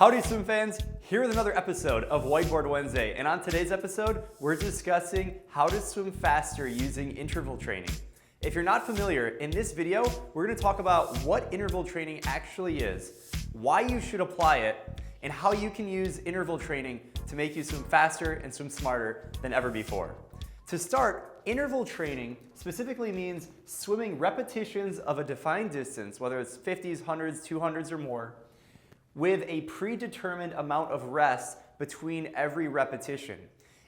Howdy swim fans, here with another episode of Whiteboard Wednesday, and on today's episode, we're discussing how to swim faster using interval training. If you're not familiar, in this video, we're going to talk about what interval training actually is, why you should apply it, and how you can use interval training to make you swim faster and swim smarter than ever before. To start, interval training specifically means swimming repetitions of a defined distance, whether it's 50s, 100s, 200s, or more, with a predetermined amount of rest between every repetition.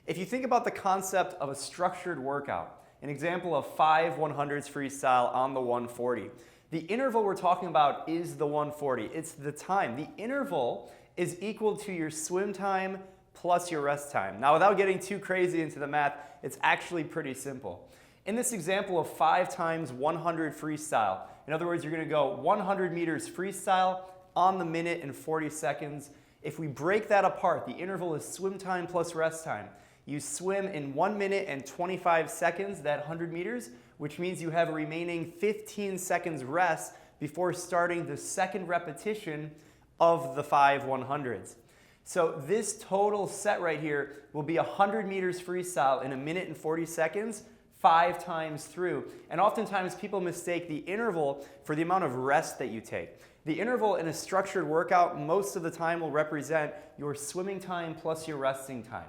If you think about the concept of a structured workout, an example of 5 100s freestyle on the 140, the interval we're talking about is the 140. It's the time. The interval is equal to your swim time plus your rest time. Now, without getting too crazy into the math, it's actually pretty simple. In this example of 5 times 100 freestyle, in other words, you're going to go 100 meters freestyle on the minute and 40 seconds. If we break that apart, the interval is swim time plus rest time. You swim in 1 minute and 25 seconds, that 100 meters, which means you have a remaining 15 seconds rest before starting the second repetition of the 5 100s. So this total set right here will be 100 meters freestyle in 1 minute and 40 seconds, 5 times through. And oftentimes people mistake the interval for the amount of rest that you take. The interval in a structured workout most of the time will represent your swimming time plus your resting time.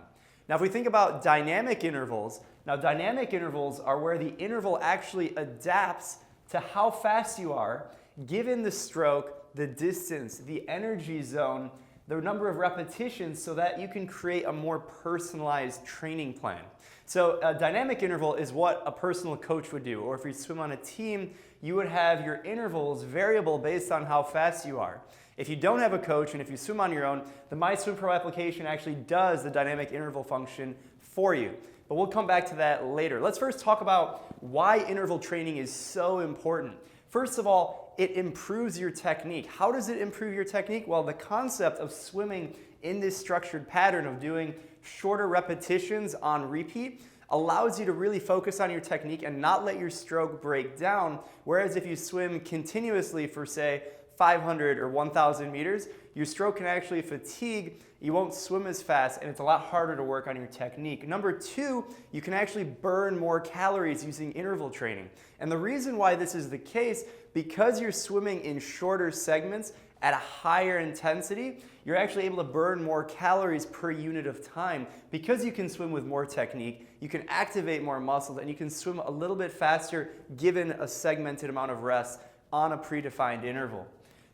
Now if we think about dynamic intervals, now dynamic intervals are where the interval actually adapts to how fast you are given the stroke, the distance, the energy zone, the number of repetitions, so that you can create a more personalized training plan. So a dynamic interval is what a personal coach would do, or if you swim on a team, you would have your intervals variable based on how fast you are. If you don't have a coach and if you swim on your own, the MySwimPro application actually does the dynamic interval function for you. But we'll come back to that later. Let's first talk about why interval training is so important. First of all, it improves your technique. How does it improve your technique? Well, the concept of swimming in this structured pattern of doing shorter repetitions on repeat allows you to really focus on your technique and not let your stroke break down. Whereas if you swim continuously for, say, 500 or 1,000 meters, your stroke can actually fatigue, you won't swim as fast, and it's a lot harder to work on your technique. Number two, you can actually burn more calories using interval training. And the reason why this is the case, because you're swimming in shorter segments at a higher intensity, you're actually able to burn more calories per unit of time. Because you can swim with more technique, you can activate more muscles, and you can swim a little bit faster given a segmented amount of rest on a predefined interval.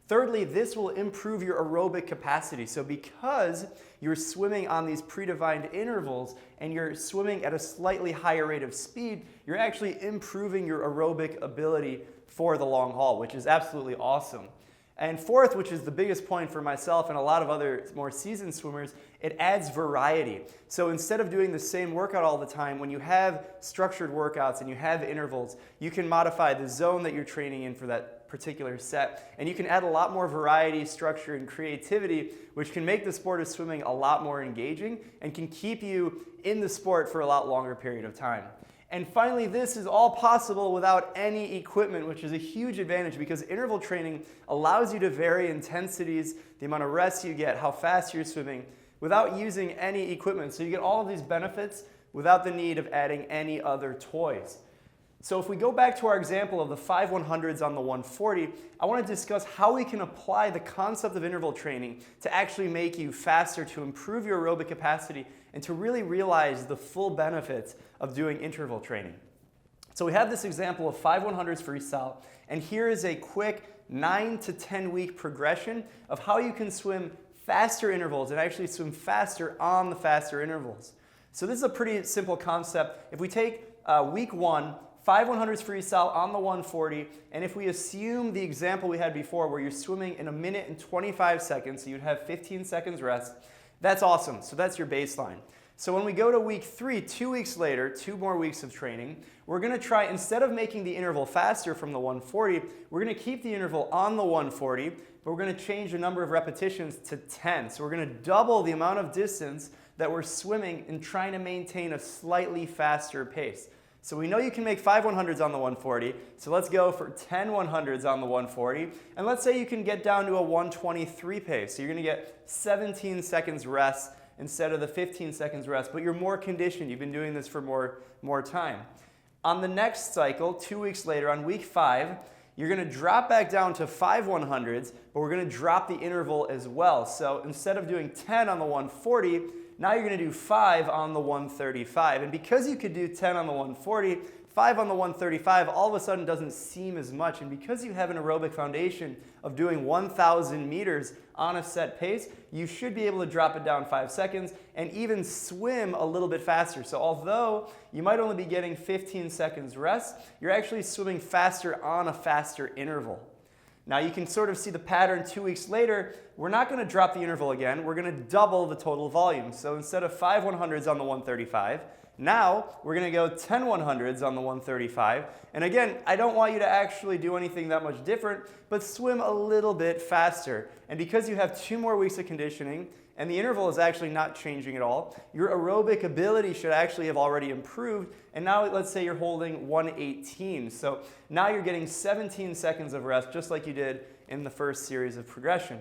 Thirdly, this will improve your aerobic capacity. So because you're swimming on these predefined intervals and you're swimming at a slightly higher rate of speed, you're actually improving your aerobic ability for the long haul, which is absolutely awesome. And fourth, which is the biggest point for myself and a lot of other more seasoned swimmers, it adds variety. So instead of doing the same workout all the time, when you have structured workouts and you have intervals, you can modify the zone that you're training in for that particular set. And you can add a lot more variety, structure, and creativity, which can make the sport of swimming a lot more engaging and can keep you in the sport for a lot longer period of time. And finally, this is all possible without any equipment, which is a huge advantage because interval training allows you to vary intensities, the amount of rest you get, how fast you're swimming, without using any equipment. So you get all of these benefits without the need of adding any other toys. So if we go back to our example of the 5 100s on the 140, I want to discuss how we can apply the concept of interval training to actually make you faster, to improve your aerobic capacity, and to really realize the full benefits of doing interval training. So we have this example of 5 100s freestyle, and here is a quick 9 to 10 week progression of how you can swim faster intervals and actually swim faster on the faster intervals. So this is a pretty simple concept. If we take week 1, 5 100s freestyle on the 140, and if we assume the example we had before where you're swimming in 1 minute and 25 seconds, so you'd have 15 seconds rest, that's awesome. So that's your baseline. So when we go to week 3, 2 weeks later, 2 more weeks of training, we're going to try, instead of making the interval faster from the 140, we're going to keep the interval on the 140, but we're going to change the number of repetitions to 10. So we're going to double the amount of distance that we're swimming and trying to maintain a slightly faster pace. So we know you can make 5 100s on the 140, so let's go for 10 100s on the 140, and let's say you can get down to a 123 pace. So you're gonna get 17 seconds rest instead of the 15 seconds rest, but you're more conditioned. You've been doing this for more time. On the next cycle, 2 weeks later, on week 5, you're gonna drop back down to 5 100s, but we're gonna drop the interval as well. So instead of doing 10 on the 140, now you're gonna do 5 on the 135. And because you could do 10 on the 140, 5 on the 135 all of a sudden doesn't seem as much. And because you have an aerobic foundation of doing 1,000 meters on a set pace, you should be able to drop it down 5 seconds and even swim a little bit faster. So although you might only be getting 15 seconds rest, you're actually swimming faster on a faster interval. Now you can sort of see the pattern 2 weeks later. We're not going to drop the interval again. We're going to double the total volume. So instead of 5 100s on the 135, now we're going to go 10 100s on the 135. And again, I don't want you to actually do anything that much different, but swim a little bit faster. And because you have 2 more weeks of conditioning, and the interval is actually not changing at all, your aerobic ability should actually have already improved. And now let's say you're holding 118. So now you're getting 17 seconds of rest, just like you did in the first series of progression.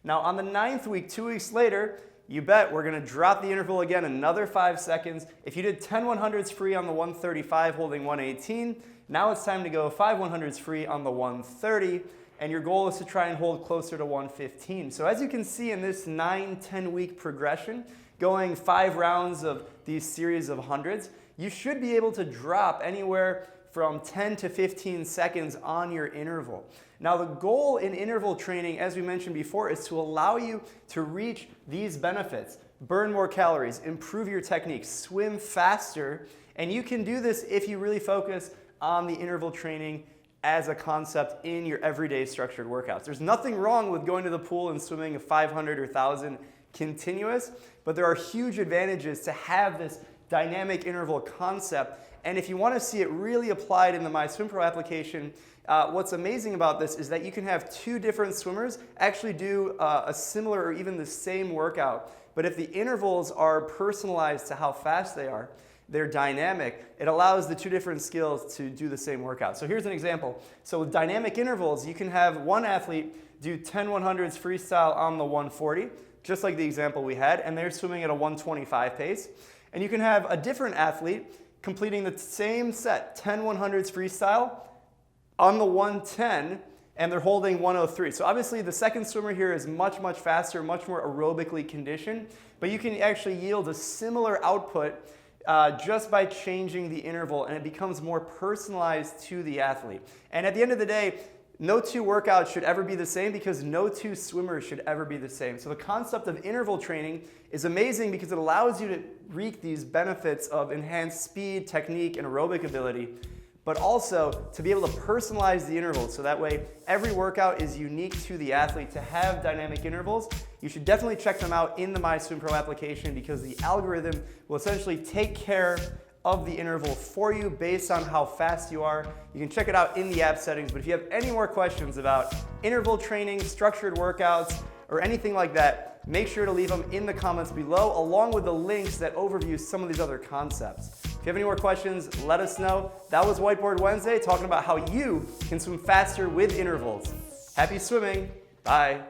Now on the 9th week, 2 weeks later, you bet we're gonna drop the interval again another 5 seconds. If you did 10 100s free on the 135 holding 118, now it's time to go 5 100s free on the 130. And your goal is to try and hold closer to 115. So as you can see in this 9-10 week progression, going 5 rounds of these series of hundreds, you should be able to drop anywhere from 10 to 15 seconds on your interval. Now the goal in interval training, as we mentioned before, is to allow you to reach these benefits, burn more calories, improve your technique, swim faster, and you can do this if you really focus on the interval training as a concept in your everyday structured workouts. There's nothing wrong with going to the pool and swimming a 500 or 1,000 continuous, but there are huge advantages to have this dynamic interval concept. And if you want to see it really applied in the MySwimPro application, what's amazing about this is that you can have 2 different swimmers actually do a similar or even the same workout. But if the intervals are personalized to how fast they are, they're dynamic, it allows the 2 different skills to do the same workout. So here's an example. So with dynamic intervals, you can have one athlete do 10 100s freestyle on the 140, just like the example we had, and they're swimming at a 125 pace. And you can have a different athlete completing the same set, 10 100s freestyle on the 110, and they're holding 103. So obviously the second swimmer here is much, much faster, much more aerobically conditioned, but you can actually yield a similar output just by changing the interval, and it becomes more personalized to the athlete. And at the end of the day, no 2 workouts should ever be the same because no 2 swimmers should ever be the same. So the concept of interval training is amazing because it allows you to reap these benefits of enhanced speed, technique, and aerobic ability, but also to be able to personalize the intervals so that way every workout is unique to the athlete. To have dynamic intervals, you should definitely check them out in the MySwimPro application because the algorithm will essentially take care of the interval for you based on how fast you are. You can check it out in the app settings, but if you have any more questions about interval training, structured workouts, or anything like that, make sure to leave them in the comments below along with the links that overview some of these other concepts. If you have any more questions, let us know. That was Whiteboard Wednesday, talking about how you can swim faster with intervals. Happy swimming. Bye.